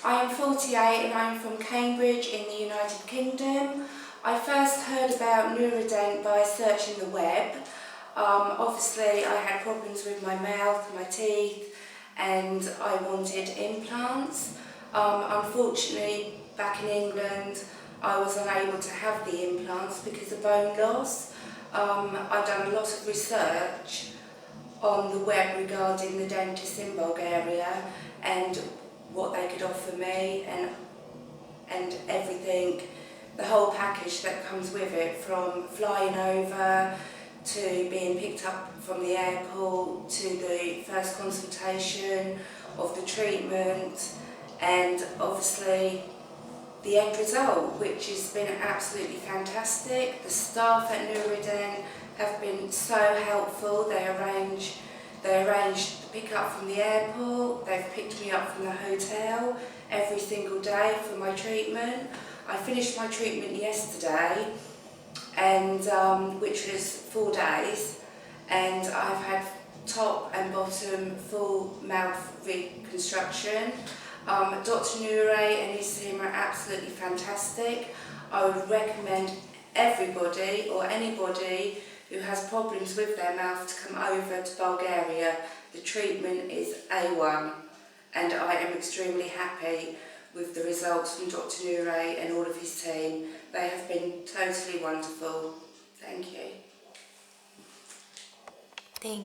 I am 48 and I am from Cambridge in the United Kingdom. I first heard about NuriDent by searching the web. Obviously I had problems with my mouth, my teeth, and I wanted implants. Unfortunately, back in England, I was unable to have the implants because of bone loss. I've done a lot of research on the web regarding the dentists in Bulgaria and what they could offer me and everything, the whole package that comes with it, from flying over to being picked up from the airport to the first consultation of the treatment, and obviously the end result, which has been absolutely fantastic. The staff at NuriDent have been so helpful. They arranged the pick up from the airport, they've picked me up from the hotel every single day for my treatment. I finished my treatment yesterday, and which was 4 days, and I've had top and bottom full mouth reconstruction. Dr. Nure and his team are absolutely fantastic. I would recommend everybody or anybody who has problems with their mouth to come over to Bulgaria. The treatment is A1, and I am extremely happy with the results from Dr. Nure and all of his team. They have been totally wonderful. Thank you.